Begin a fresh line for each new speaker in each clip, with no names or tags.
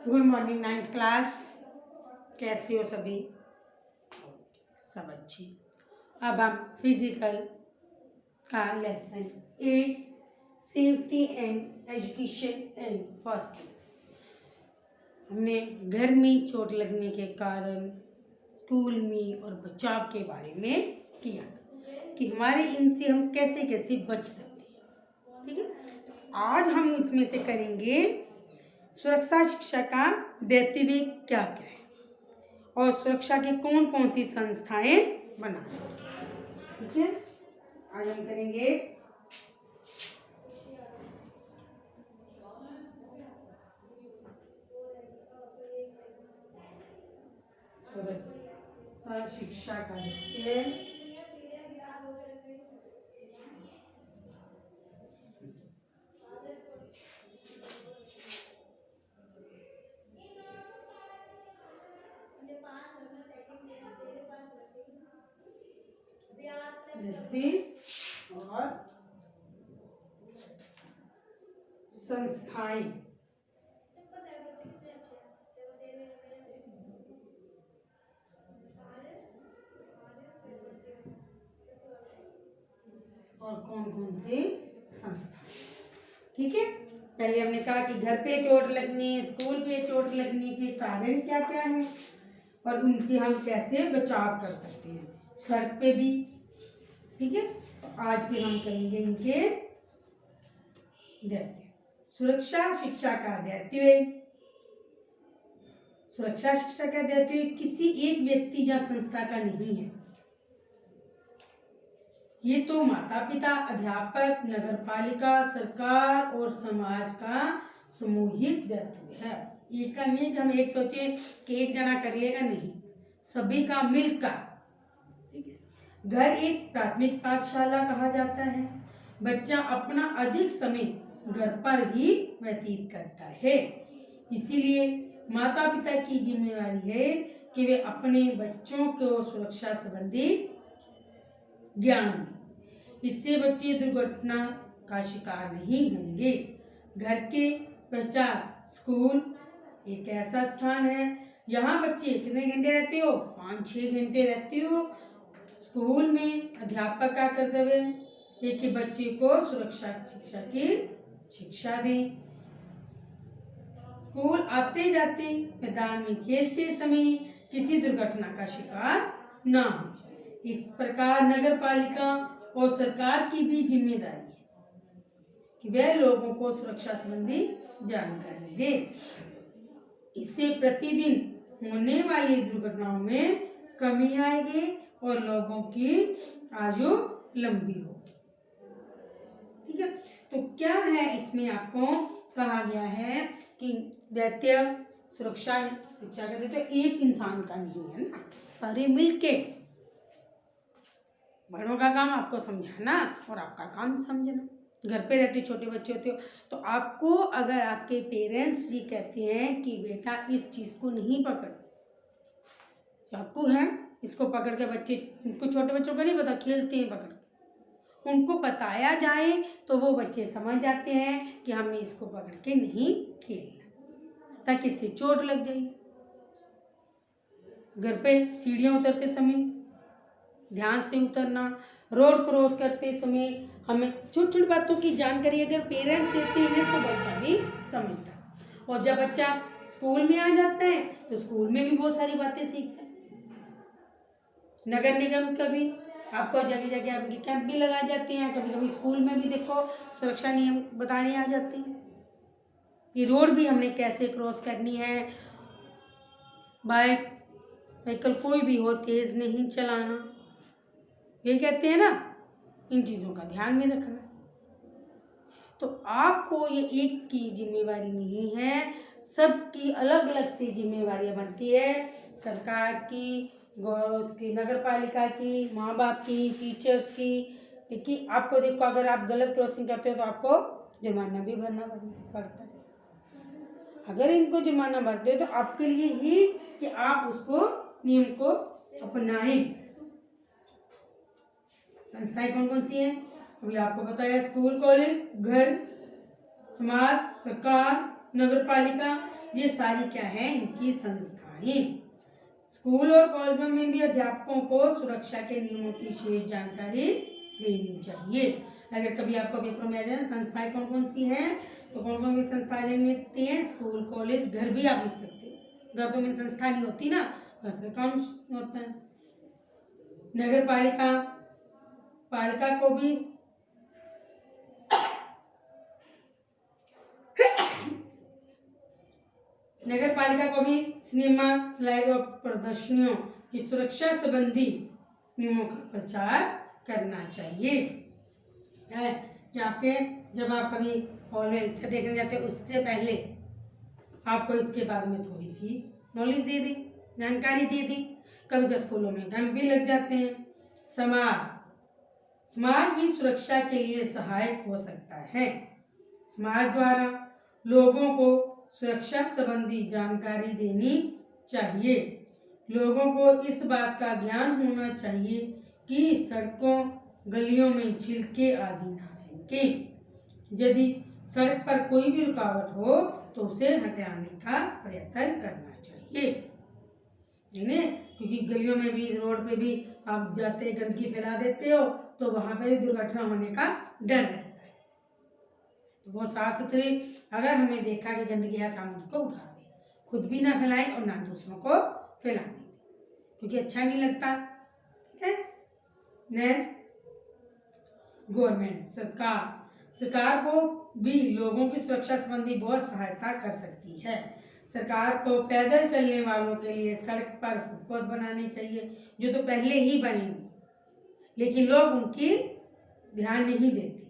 Good morning 9th class. कैसे हो सभी? सब अच्छे। अब हम फिजिकल का lesson 8 safety and education and first हमने घर में चोट लगने के कारण, स्कूल में और बचाव के बारे में किया था कि हमारे इनसे हम कैसे कैसे बच सकते हैं। ठीक है, तो आज हम इसमें से करेंगे सुरक्षा शिक्षा का देते हुए क्या क्या है और सुरक्षा की कौन कौन सी संस्थाएं बना रही हैं। ठीक है, आज हम करेंगे सुरक्षा शिक्षा का देते हैं और संस्थाएं। और कौन कौन से संस्था। ठीक है, पहले हमने कहा कि घर पे चोट लगने, स्कूल पे चोट लगने के कारण क्या क्या हैं और उनके हम कैसे बचाव कर सकते हैं, सड़क पे भी। ठीक है, तो आज फिर हम करेंगे इनके दायित्व। सुरक्षा शिक्षा का दायित्व। सुरक्षा शिक्षा का दायित्व किसी एक व्यक्ति या संस्था का नहीं है, ये तो माता पिता, अध्यापक, नगरपालिका, सरकार और समाज का सामूहिक दायित्व है। एक का नहीं कि हम एक सोचे कि एक जना कर लेगा, नहीं, सभी का मिलकर। घर एक प्राथमिक पाठशाला कहा जाता है। बच्चा अपना अधिक समय घर पर ही व्यतीत करता है, इसीलिए माता पिता की जिम्मेवारी है कि वे अपने बच्चों को सुरक्षा संबंधी ज्ञान दें। इससे बच्चे दुर्घटना का शिकार नहीं होंगे। घर के पश्चात स्कूल एक ऐसा स्थान है, यहाँ बच्चे कितने घंटे रहते हो? 5-6 घंटे रहते हो। स्कूल में अध्यापक का कर्तव्य है कि बच्चे को सुरक्षा शिक्षा की शिक्षा दें। स्कूल आते जाते, मैदान में खेलते समय किसी दुर्घटना का शिकार ना हो। इस प्रकार नगर पालिका और सरकार की भी जिम्मेदारी है कि वह लोगों को सुरक्षा संबंधी जानकारी दे। इससे प्रतिदिन होने वाली दुर्घटनाओं में कमी आएगी और लोगों की आयु लंबी होगी। ठीक है, तो क्या है इसमें आपको कहा गया है कि दायित्व सुरक्षा शिक्षा का दायित्व एक इंसान का नहीं है ना, सारे मिलके। बड़ों का काम आपको समझाना और आपका काम समझना। घर पे रहते छोटे बच्चे होते हो तो आपको, अगर आपके पेरेंट्स जी कहते हैं कि बेटा इस चीज़ को नहीं पकड़, चाकू है इसको पकड़ के, बच्चे उनको, छोटे बच्चों को नहीं पता, खेलते हैं पकड़, उनको बताया जाए तो वो बच्चे समझ जाते हैं कि हमने इसको पकड़ के नहीं खेलना, ताकि इससे चोट लग जाए। घर पे सीढ़ियाँ उतरते समय ध्यान से उतरना, रोड क्रॉस करते समय हमें छोटी छोटी बातों की जानकारी अगर पेरेंट्स देते हैं तो बच्चा भी समझता है। और जब बच्चा स्कूल में आ जाता है तो स्कूल में भी बहुत सारी बातें सीखता है। नगर निगम का भी आपको जगह जगह आपके कैंप भी लगाए जाते हैं, कभी कभी स्कूल में भी देखो सुरक्षा नियम बताने आ जाते हैं कि रोड भी हमने कैसे क्रॉस करनी है, बाइक व्हीकल कोई भी हो तेज नहीं चलाना, ये कहते हैं ना, इन चीज़ों का ध्यान में रखना। तो आपको ये एक की जिम्मेवारी नहीं है, सबकी अलग अलग सी जिम्मेवारियां बनती है। सरकार की, गौरव की, नगर पालिका की, माँ बाप की, टीचर्स की। क्योंकि आपको देखो, अगर आप गलत क्रॉसिंग करते हो तो आपको जुर्माना भी भरना पड़ता है। अगर इनको जुर्माना भरते हो तो आपके लिए ही कि आप उसको नियम को अपनाएं। संस्थाएं कौन कौन सी हैं अभी आपको बताया, स्कूल, कॉलेज, घर, समाज, सरकार, नगर पालिका, ये सारी क्या है, इनकी संस्थाएं। स्कूल और कॉलेजों में भी अध्यापकों को सुरक्षा के नियमों की विशेष जानकारी देनी चाहिए। अगर कभी आपको पेपर में आ जाए संस्थाएं कौन कौन सी हैं, तो कौन कौन सी संस्थाएं लिखती हैं, स्कूल कॉलेज घर भी आप लिख सकते हो। घर तो में संस्था नहीं होती ना, घर से काम होता है। नगर पालिका, पालिका को भी नगर पालिका को भी सिनेमा, स्लाइड और प्रदर्शनियों की सुरक्षा संबंधी नियमों का प्रचार करना चाहिए। है कि आपके जब आप कभी हॉल में पिक्चर देखने जाते हैं उससे पहले आपको इसके बारे में थोड़ी सी नॉलेज दे दी, जानकारी दे दी। कभी कभी स्कूलों में कैंप भी लग जाते हैं। समाज भी सुरक्षा के लिए सहायक हो सकता है। समाज द्वारा लोगों को सुरक्षा संबंधी जानकारी देनी चाहिए। लोगों को इस बात का ज्ञान होना चाहिए कि सड़कों गलियों में छिलके आदि ना फेंके। यदि सड़क पर कोई भी रुकावट हो तो उसे हटाने का प्रयत्न करना चाहिए। क्योंकि गलियों में भी, रोड पे भी आप जाते गंदगी फैला देते हो तो वहां पे भी दुर्घटना होने का डर रहता है। तो वो साफ सुथरी, अगर हमें देखा कि गंदगी है तो हम उसको उठा दें, खुद भी ना फैलाएं और ना दूसरों को फैलाने दें, क्योंकि अच्छा नहीं लगता। ठीक है। नेक्स्ट, गवर्नमेंट, सरकार को भी लोगों की सुरक्षा संबंधी बहुत सहायता कर सकती है। सरकार को पैदल चलने वालों के लिए सड़क पर फुटपाथ बनाने चाहिए, जो तो पहले ही बने हुए, लेकिन लोग उनकी ध्यान नहीं देते।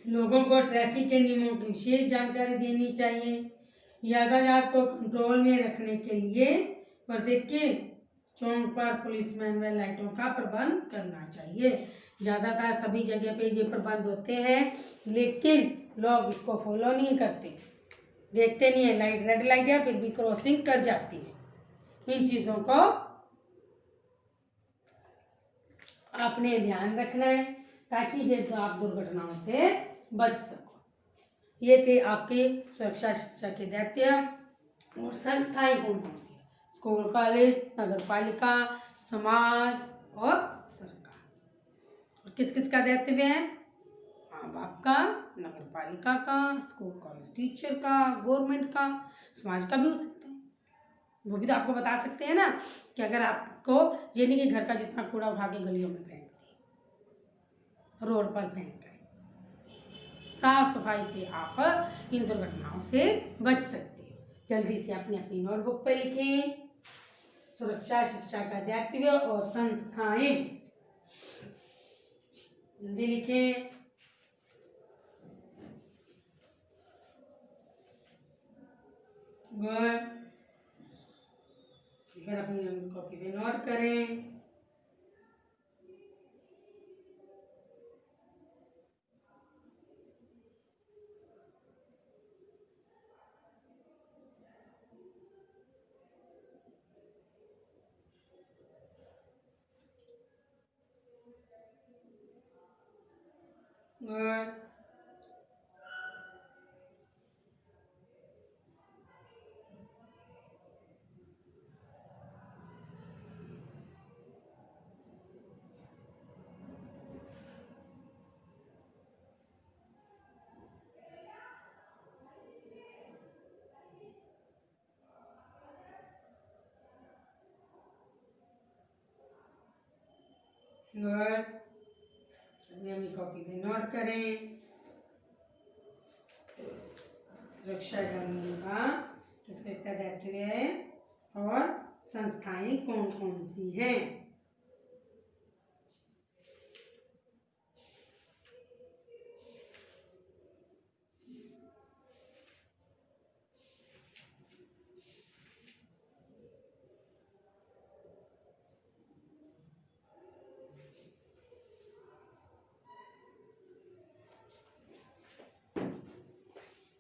लोगों को ट्रैफिक के नियमों की विशेष जानकारी देनी चाहिए। यातायात को कंट्रोल में रखने के लिए प्रत्येक चौक पर पुलिसमैन व लाइटों का प्रबंध करना चाहिए। ज़्यादातर सभी जगह पे ये प्रबंध होते हैं, लेकिन लोग इसको फॉलो नहीं करते, देखते नहीं है। लाइट रेड लाइट है फिर भी क्रॉसिंग कर जाती है। इन चीज़ों को आपने ध्यान रखना है ताकि ये आप दुर्घटनाओं से बच सको। ये थे आपके सुरक्षा शिक्षा के दायित्व और संस्थाएं कौन कौन सी, स्कूल, कॉलेज, नगर पालिका, समाज और सरकार। और किस किस का दायित्व है, माँ बाप का, नगर पालिका का, स्कूल कॉलेज टीचर का, गवर्नमेंट का, समाज का भी हो सकता है। वो भी तो आपको बता सकते हैं ना कि अगर आपको ये नहीं कि घर का जितना कूड़ा उठा के गलियों में फेंक दिए, रोड पर फेंक गए, साफ सफाई से आप इन दुर्घटनाओं से बच सकते हो। जल्दी से अपनी अपनी नोटबुक पे लिखें सुरक्षा शिक्षा का दायित्व और संस्थाएं। जल्दी लिखें। गुड। फिर अपनी कॉपी पे नोट करें। गुड। गुड। अपनी कॉपी पे नोट करें सुरक्षा कानून का किसका दायित्व है और संस्थाएं कौन कौन सी हैं।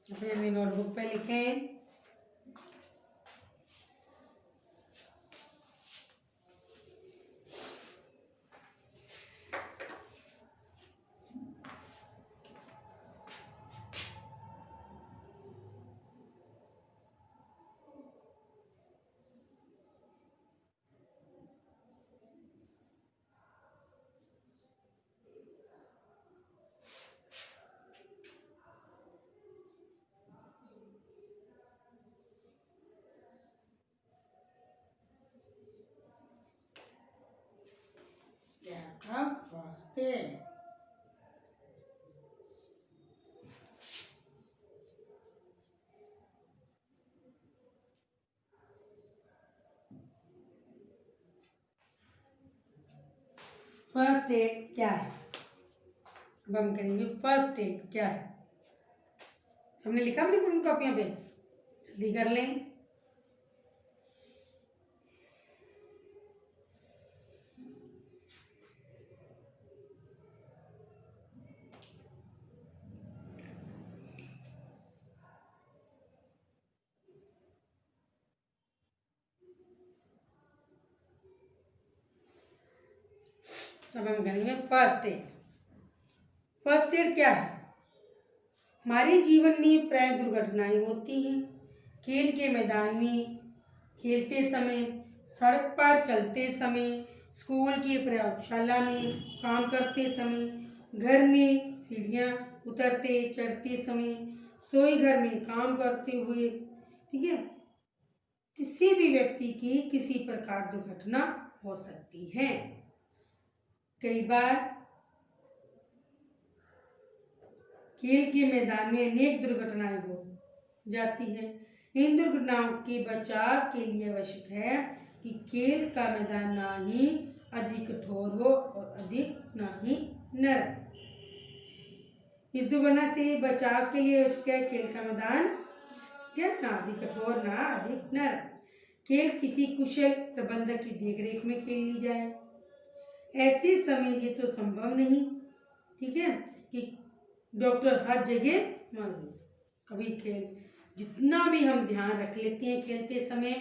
अपनी नोटबुक पे लिखें। अब फर्स्ट एड। फर्स्ट एड क्या है? अब हम करेंगे फर्स्ट एड क्या है। सबने लिखा अपनी पूरी कॉपियों पे? जल्दी कर लें। अब हम करेंगे फर्स्ट एड। फर्स्ट एड क्या है? हमारे जीवन में प्राय दुर्घटनाएं होती हैं। खेल के मैदान में खेलते समय, सड़क पर चलते समय, स्कूल की प्रयोगशाला में काम करते समय, घर में सीढ़ियाँ उतरते चढ़ते समय, रसोई घर में काम करते हुए, ठीक है, किसी भी व्यक्ति की किसी प्रकार दुर्घटना हो सकती है। कई बार खेल के मैदान में अनेक दुर्घटनाएं हो जाती है। इन दुर्घटनाओं के बचाव के लिए आवश्यक है कि खेल का मैदान ना ही अधिक कठोर हो और अधिक ना ही नरम। इस दुर्घटना से बचाव के लिए आवश्यक है खेल का मैदान क्या ना अधिक कठोर ना अधिक नरम। खेल किसी कुशल प्रबंधक की देखरेख में खेली जाए। ऐसे समय ये तो संभव नहीं, ठीक है, कि डॉक्टर हर जगह मौजूद। कभी खेल जितना भी हम ध्यान रख लेते हैं खेलते समय,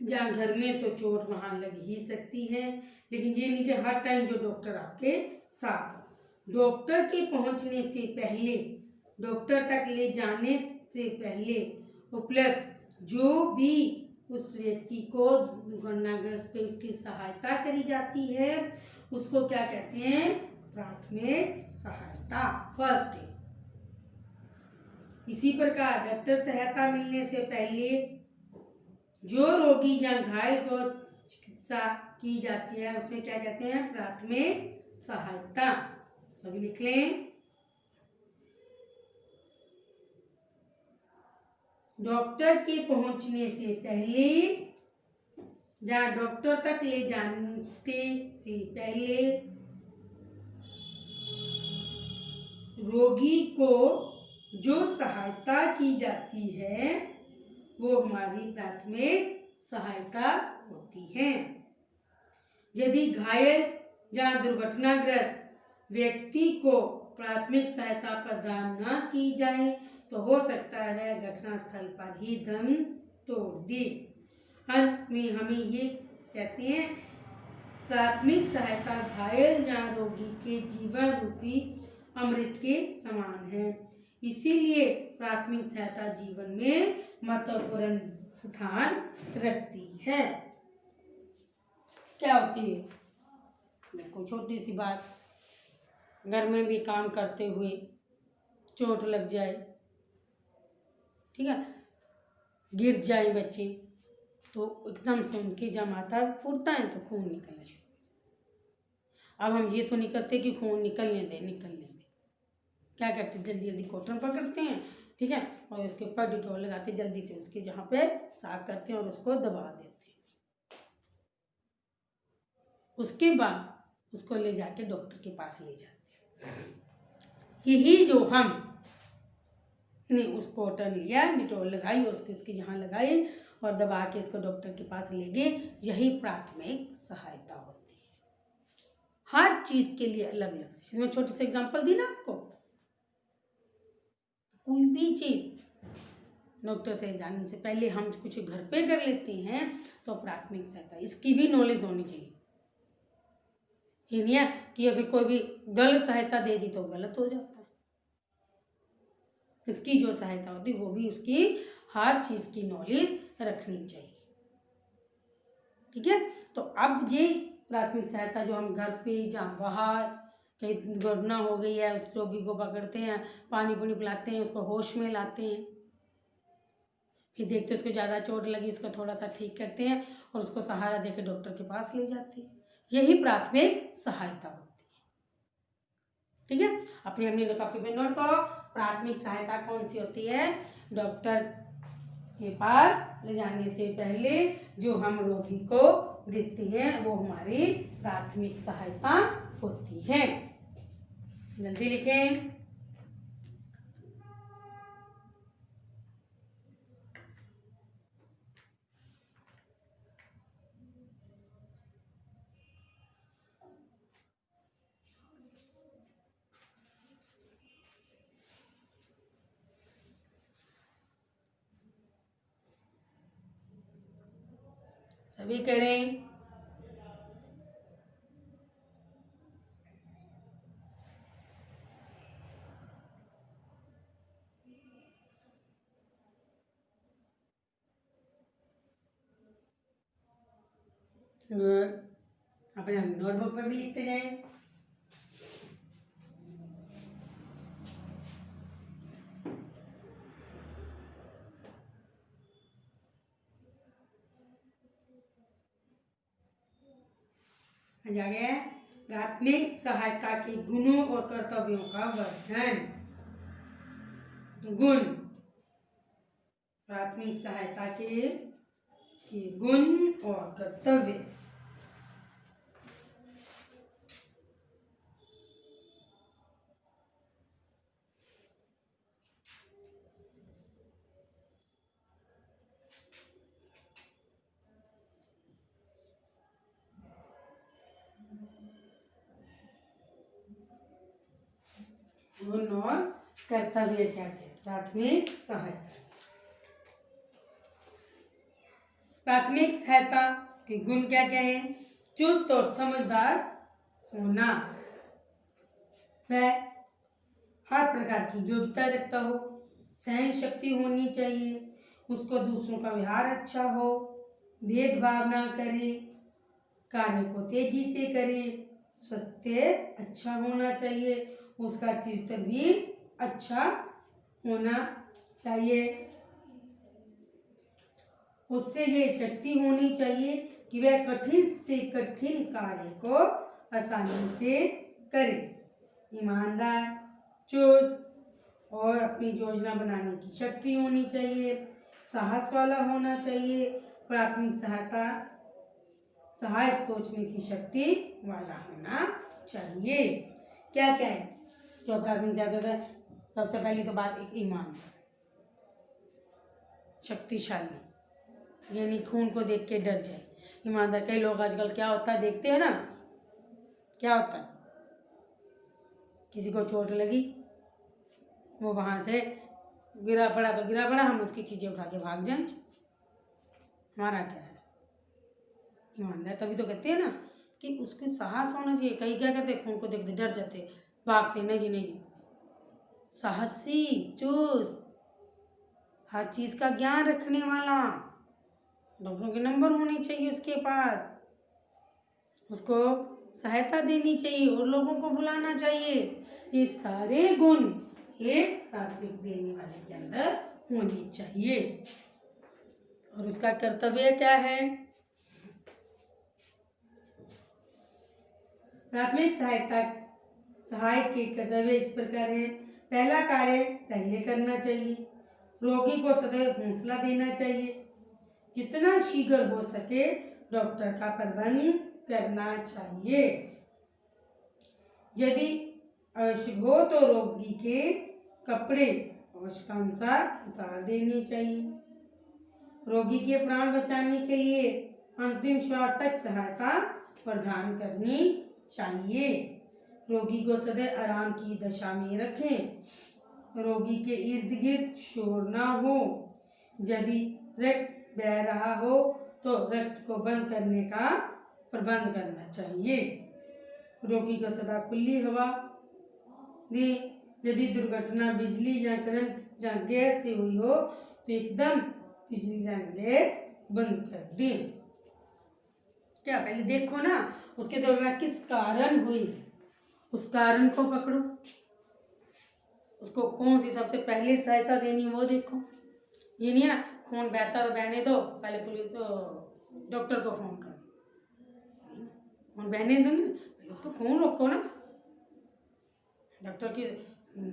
जहाँ घर में तो चोट वहाँ लग ही सकती है, लेकिन ये नहीं कि हर टाइम जो डॉक्टर आपके साथ हो। डॉक्टर के पहुँचने से पहले, डॉक्टर तक ले जाने से पहले उपलब्ध जो भी उस व्यक्ति को दुर्घटनाग्रस्त पे उसकी सहायता करी जाती है उसको क्या कहते हैं? प्राथमिक सहायता, फर्स्ट एड। इसी प्रकार डॉक्टर सहायता मिलने से पहले जो रोगी या घायल को चिकित्सा की जाती है उसमें क्या कहते हैं? प्राथमिक सहायता। सभी लिख लें। डॉक्टर के पहुंचने से पहले, जहाँ डॉक्टर तक ले जाने से पहले रोगी को जो सहायता की जाती है वो हमारी प्राथमिक सहायता होती है। यदि घायल या दुर्घटनाग्रस्त व्यक्ति को प्राथमिक सहायता प्रदान न की जाए तो हो सकता है वह घटनास्थल पर ही दम तोड़ दे। अंत में हमें ये कहते हैं प्राथमिक सहायता घायल या रोगी के जीवन रूपी अमृत के समान है। इसीलिए प्राथमिक सहायता जीवन में महत्वपूर्ण स्थान रखती है। क्या होती है? देखो छोटी सी बात, घर में भी काम करते हुए चोट लग जाए, ठीक है, गिर जाए बच्चे तो एकदम से उनकी जब माथा फूटता है तो खून निकलना शुरू हो जाता है। अब हम ये तो नहीं करते कि खून निकलने दें, क्या करते जल्दी जल्दी कॉटन पकड़ते हैं, ठीक है, और उसके ऊपर डिटॉल लगाते जल्दी से उसके जहाँ पे साफ करते हैं और उसको दबा देते हैं। उसके बाद उसको ले जाके डॉक्टर के पास ले जाते हैं। यही जो हम ने उस कॉटन लिया, डिटॉल लगाई और उसकी जहाँ लगाई और दबा के इसको डॉक्टर के पास ले गए, यही प्राथमिक सहायता होती है। हर चीज के लिए अलग अलग से, मैं छोटे से एग्जांपल दी ना आपको, कोई भी चीज डॉक्टर से जाने से पहले हम कुछ घर पे कर लेते हैं तो प्राथमिक सहायता, इसकी भी नॉलेज होनी चाहिए। ये नहीं है कि अगर कोई भी गलत सहायता दे दी तो गलत हो जाता है। इसकी जो सहायता होती है वो भी उसकी हर चीज की नॉलेज रखनी चाहिए, ठीक है। तो अब ये प्राथमिक सहायता जो हम घर पे या बाहर कहीं दुर्घटना हो गई है उस रोगी को पकड़ते हैं, पानी पुनी पिलाते हैं, उसको होश में लाते हैं, फिर देखते हैं उसको ज़्यादा चोट लगी उसको थोड़ा सा ठीक करते हैं और उसको सहारा देकर डॉक्टर के पास ले जाते हैं। यही प्राथमिक सहायता होती है। ठीक है, अपनी अपनी कॉपी पे नोट करो। प्राथमिक सहायता कौन सी होती है? डॉक्टर के पास ले जाने से पहले जो हम रोगी को देते हैं वो हमारी प्राथमिक सहायता होती है। जल्दी लिखें। सभी करें। गुड। अपने नोटबुक पे भी लिखते जाएं। आगे प्राथमिक सहायता के गुणों और कर्तव्यों का वर्णन। गुण, प्राथमिक सहायता के गुण और कर्तव्य। गुण और कर्तव्य क्या है? प्राथमिक सहायता। प्राथमिक सहायता के गुण क्या क्या है? चुस्त और समझदार होना, वह हर प्रकार की योग्यता रखता हो, सहन शक्ति होनी चाहिए, उसको दूसरों का व्यवहार अच्छा हो, भेदभाव ना करे, कार्य को तेजी से करे, स्वास्थ्य अच्छा होना चाहिए, उसका चरित्र भी अच्छा होना चाहिए, उससे ये शक्ति होनी चाहिए कि वह कठिन से कठिन कार्य को आसानी से करे, ईमानदार, चुस्त और अपनी योजना बनाने की शक्ति होनी चाहिए, साहस वाला होना चाहिए, प्राथमिक सहायता सहायक सोचने की शक्ति वाला होना चाहिए। क्या क्या है जो प्राथमिक सहायता है? सबसे पहली तो बात एक ईमान, शक्तिशाली, यानी खून को देख के डर जाए, ईमानदार। कई लोग आजकल क्या होता है देखते हैं ना, क्या होता है, किसी को चोट लगी, वो वहां से गिरा पड़ा तो गिरा पड़ा, हम उसकी चीजें उठा के भाग जाएं, हमारा क्या है? ईमानदार। तभी तो कहते हैं ना कि उसके साहस होना चाहिए। कई क्या करते, खून को देखते डर जाते, भागते, नहीं जी नहीं जी। साहसी, चुस्त, हर चीज का ज्ञान रखने वाला, डॉक्टरों के नंबर होने चाहिए उसके पास, उसको सहायता देनी चाहिए और लोगों को बुलाना चाहिए। ये सारे गुण एक प्राथमिक देने वाले के अंदर होने चाहिए। और उसका कर्तव्य क्या है? प्राथमिक सहायक के कर्तव्य इस प्रकार है। पहला कार्य पहले करना चाहिए, रोगी को सदैव हौसला देना चाहिए, जितना शीघ्र हो सके डॉक्टर का प्रबंध करना चाहिए, यदि आवश्यक हो तो रोगी के कपड़े आवश्यकतानुसार उतार देने चाहिए, रोगी के प्राण बचाने के लिए अंतिम श्वास तक सहायता प्रदान करनी चाहिए, रोगी को सदैव आराम की दशा में रखें, रोगी के इर्द गिर्द शोर ना हो, यदि रक्त बह रहा हो तो रक्त को बंद करने का प्रबंध करना चाहिए, रोगी को सदा खुली हवा दें, यदि दुर्घटना बिजली या करंट या गैस से हुई हो तो एकदम बिजली या गैस बंद कर दें। क्या पहले देखो ना उसके दौरान किस कारण हुई, उस कारण को पकड़ो, उसको कौन सी सबसे पहले सहायता देनी वो देखो। ये नहीं है ना खून बहता तो बहने दो, पहले पुलिस तो डॉक्टर को फोन करो, फोन बहने दो ना, पहले उसको फोन रखो ना। डॉक्टर की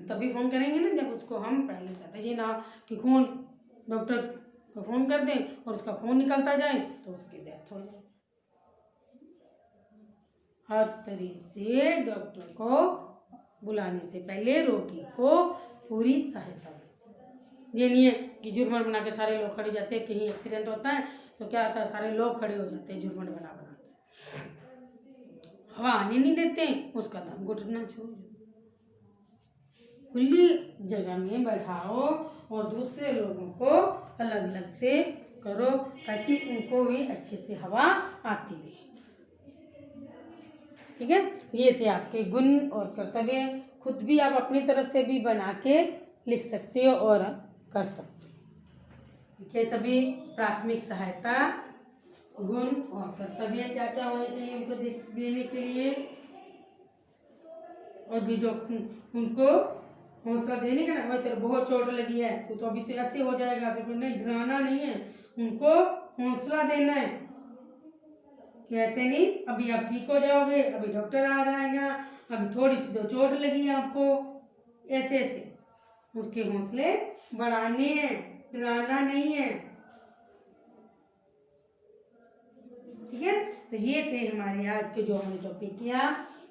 तभी फ़ोन करेंगे ना जब उसको हम पहले से ये ना कि खून डॉक्टर को फ़ोन कर दें और उसका खून निकलता जाए तो उसकी डेथ हो जाए। हर तरीके से डॉक्टर को बुलाने से पहले रोगी को पूरी सहायता दें। ये नहीं है कि जुर्मन बना के सारे लोग खड़े, जैसे कहीं एक्सीडेंट होता है तो क्या होता है, सारे लोग खड़े हो जाते हैं जुर्मन बना बना के, हवा आने नहीं देते, उसका दम घुटना छोड़ जाता। खुली जगह में बैठाओ और दूसरे लोगों को अलग अलग से करो ताकि उनको भी अच्छे से हवा आती रहे। ठीक है, ये थे आपके गुण और कर्तव्य। खुद भी आप अपनी तरफ से भी बना के लिख सकते हो और कर सकते हो। देखिए सभी प्राथमिक सहायता गुण और कर्तव्य क्या क्या होने चाहिए उनको देने के लिए, और जी डॉक्टर उनको हौसला देने का ना, भाई तेरे बहुत चोट लगी है तो अभी तो ऐसे हो जाएगा, तो नहीं डराना नहीं है, उनको हौसला देना है कि ऐसे नहीं, अभी आप ठीक हो जाओगे, अभी डॉक्टर आ जाएगा, अभी थोड़ी सी तो चोट लगी है आपको, ऐसे ऐसे उसके हौसले बढ़ाने हैं, डराना नहीं है। ठीक है, तो ये थे हमारे आज के जो हमने टॉपिक किया,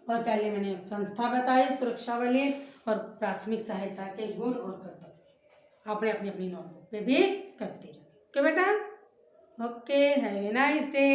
और पहले मैंने संस्था बताई सुरक्षा वाले और प्राथमिक सहायता के गुण और कर्तव्य आपने अपनी अपनी नोटबुक पे भी करते जाए। ओके बेटा, okay, have a nice day.